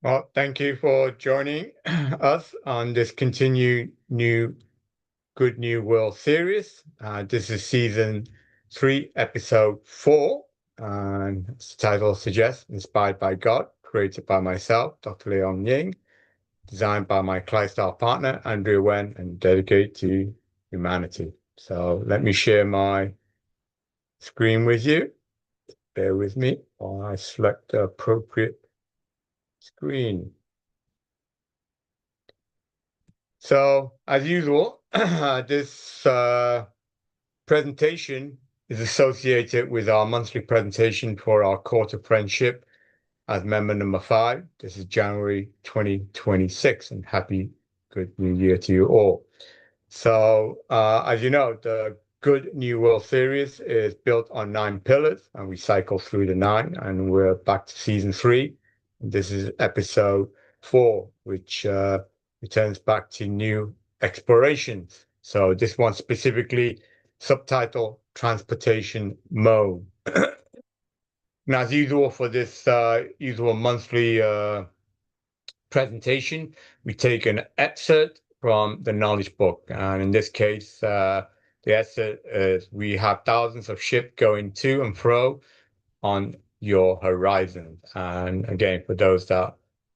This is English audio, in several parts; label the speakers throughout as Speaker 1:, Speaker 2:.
Speaker 1: Well, thank you for joining us on this continued new Good New World series. This is season 3, episode 4, and as the title suggests, inspired by God, created by myself, Dr. Leon Ying, designed by my Clydesdale partner, Andrew Wen, and dedicated to humanity. So let me share my screen with you. Bear with me while I select the appropriate screen. So, as usual, this presentation is associated with our monthly presentation for our Court of Friendship as member number 5. This is January 2026, and happy Good New Year to you all. So, as you know, the Good New World series is built on 9 pillars, and we cycle through the 9, and we're back to season 3. This is episode 4, which returns back to new explorations. So this one specifically subtitle Transportation Mode. Now, as usual for this usual monthly presentation, we take an excerpt from the knowledge book. And in this case, the excerpt is we have thousands of ships going to and fro on your horizon. And again, for those that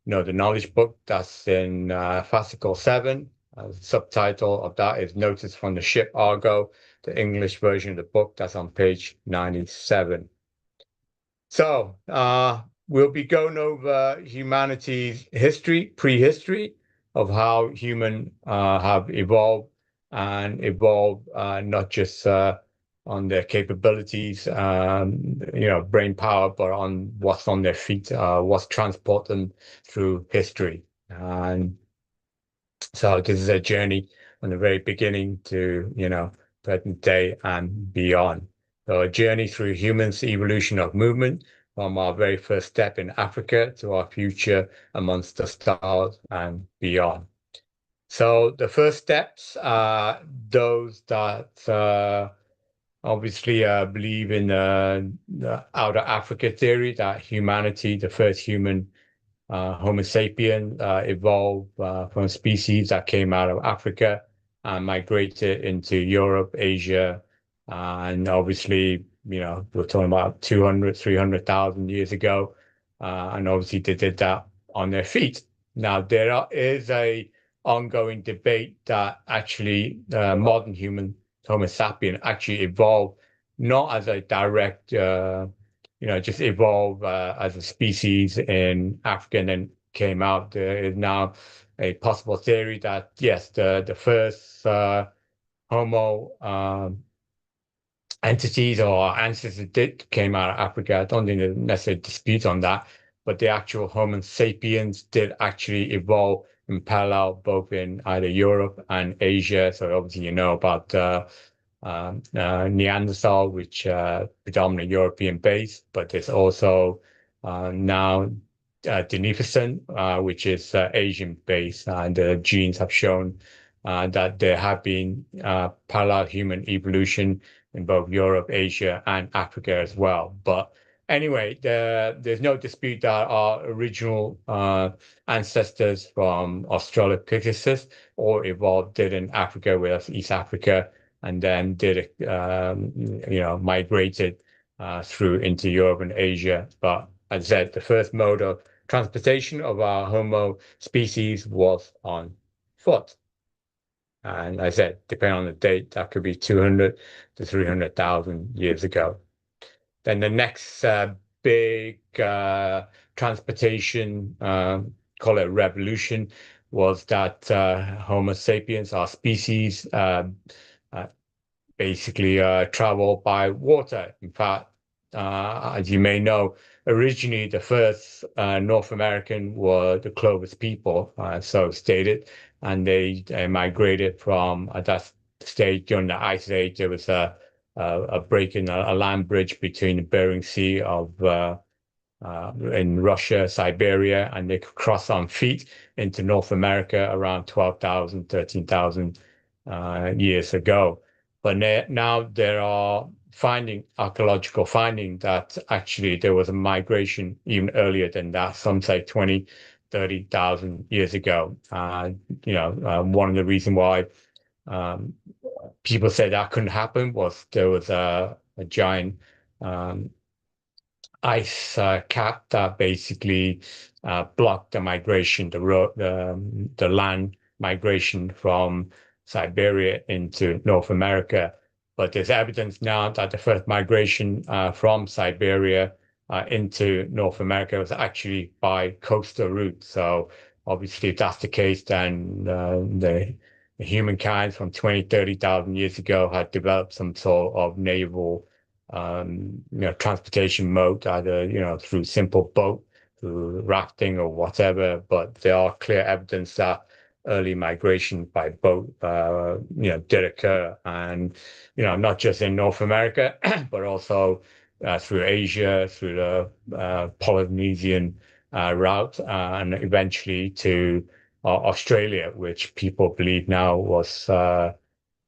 Speaker 1: know the knowledge book, that's in fascicle 7. The subtitle of that is Notice from the Ship Argo, the English version of the book. That's on page 97. So we'll be going over humanity's history, prehistory of how humans have evolved and evolved not just on their capabilities, brain power, but on what's on their feet, what's transport them through history. And so this is a journey from the very beginning to, present day and beyond. So a journey through humans' evolution of movement from our very first step in Africa to our future amongst the stars and beyond. So the first steps are those that obviously believe in the outer Africa theory that humanity, the first human Homo sapien evolved from species that came out of Africa and migrated into Europe, Asia, and obviously, we're talking about 200, 300,000 years ago. And obviously they did that on their feet. Now, is a ongoing debate that actually modern human Homo sapien actually evolved not as a direct just evolved as a species in Africa and then came out. There is now a possible theory that yes, the first Homo entities or ancestors did came out of Africa. I don't think there's necessarily dispute on that, but the actual Homo sapiens did actually evolve in parallel both in either Europe and Asia. So obviously you know about Neanderthal, which predominantly European based, but there's also now Denificent, which is Asian based, and the genes have shown that there have been parallel human evolution in both Europe, Asia, and Africa as well. But anyway, there's no dispute that our original ancestors from Australopithecus all evolved did in Africa with East Africa and then migrated through into Europe and Asia. But as I said, the first mode of transportation of our Homo species was on foot. And I said, depending on the date, that could be 200 to 300,000 years ago. Then the next big transportation, call it revolution, was that Homo sapiens, our species, basically travel by water. In fact, as you may know, originally the first North American were the Clovis people, so stated, and they migrated from at that stage during the Ice Age. There was a break in a land bridge between the Bering Sea of in Russia, Siberia, and they could cross on feet into North America around 12,000, 13,000 years ago. But now there are archaeological finding that actually there was a migration even earlier than that. Some say 20 30,000 years ago. One of the reasons why um, people said that couldn't happen was there was a giant um, ice cap that basically blocked the migration, the land migration from Siberia into North America. But there's evidence now that the first migration from Siberia into North America was actually by coastal route. So obviously, if that's the case, then the humankind from 20, 30,000 years ago had developed some sort of naval transportation mode, either, through simple boat, through rafting or whatever. But there are clear evidence that early migration by boat, did occur. And, not just in North America, but also through Asia, through the Polynesian route, and eventually to Australia, which people believe now was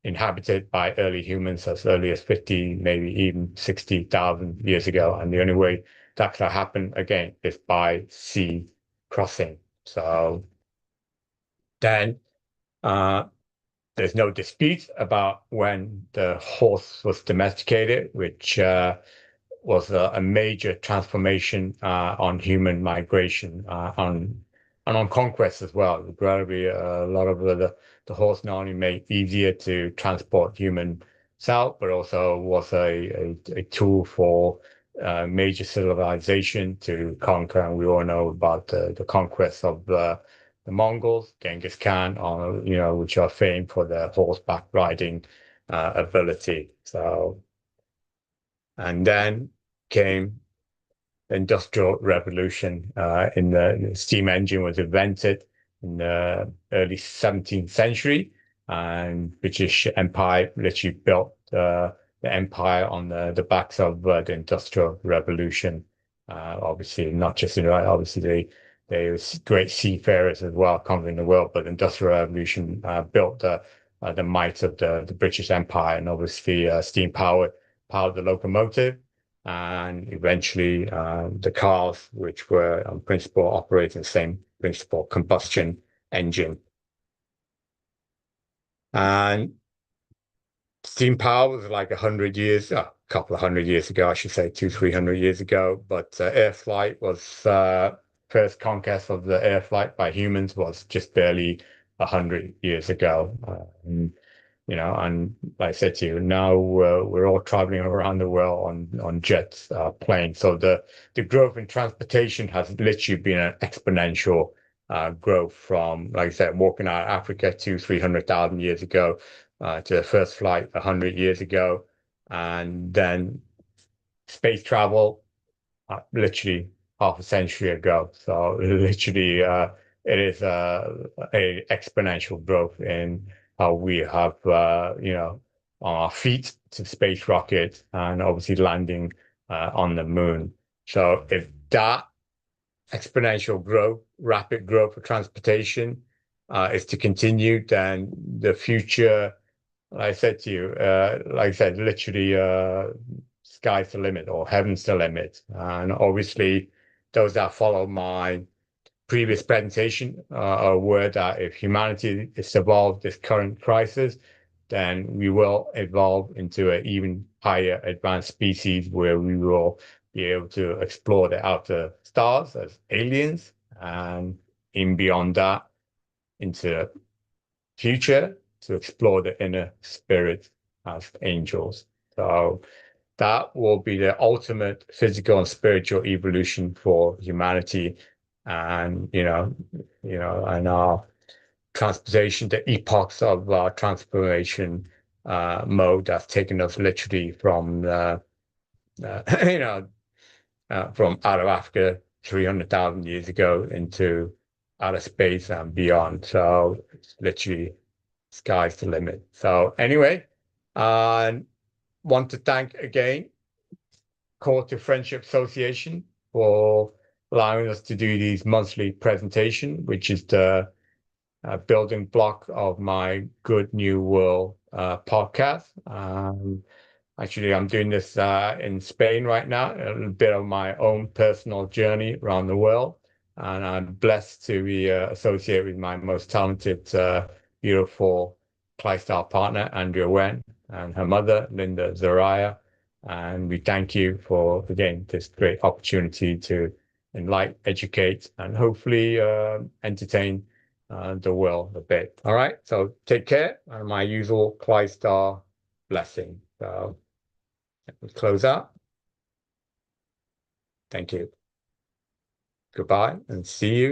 Speaker 1: inhabited by early humans as early as 50, maybe even 60,000 years ago. And the only way that could happen again is by sea crossing. So then there's no dispute about when the horse was domesticated, which was a major transformation on human migration, on conquest as well. Gradually, a lot of the horse not only made easier to transport human south, but also was a tool for major civilization to conquer. And we all know about the conquest of the Mongols, Genghis Khan, which are famed for their horseback riding ability. So, and then came the Industrial Revolution. The steam engine was invented in the early 17th century, and British Empire literally built the empire on the backs of the Industrial Revolution. Obviously, not just in obviously they were great seafarers as well, conquering the world, but the Industrial Revolution built the might of the British Empire, and obviously steam powered the locomotive, and eventually the cars, which were on principle operating the same principle combustion engine. And steam power was like 100 years, a couple of 100 years ago, I should say, 300 years ago. But air flight was first conquest of the air flight by humans was just barely 100 years ago. And like I said to you, now we're all traveling around the world on jets, planes. So the growth in transportation has literally been an exponential growth from, like I said, walking out of Africa 300,000 years ago to the first flight 100 years ago, and then space travel literally half a century ago. So literally, it is a exponential growth in how we have, on our feet to space rockets and obviously landing on the moon. So if that exponential growth, rapid growth of transportation is to continue, then the future, like I said to you, like I said, literally sky's the limit or heaven's the limit. And obviously, those that follow my previous presentation are aware that if humanity is survived this current crisis, then we will evolve into an even higher advanced species where we will be able to explore the outer stars as aliens, and in beyond that into the future to explore the inner spirit as angels. So that will be the ultimate physical and spiritual evolution for humanity, and and our transportation, the epochs of transformation mode that's taken us literally from from out of Africa 300,000 years ago into outer space and beyond. So it's literally sky's the limit. So anyway, want to thank again Call to Friendship Association for allowing us to do these monthly presentation, which is the building block of my Good New World podcast. Actually, I'm doing this in Spain right now, a little bit of my own personal journey around the world. and I'm blessed to be associated with my most talented, beautiful ClydStar partner, Andrea Wen, and her mother, Linda Zariah. And we thank you for, again, this great opportunity to enlighten, educate, and hopefully entertain the world a bit. All right, so take care, and my usual ClydStar blessing. So let me close out. Thank you. Goodbye, and see you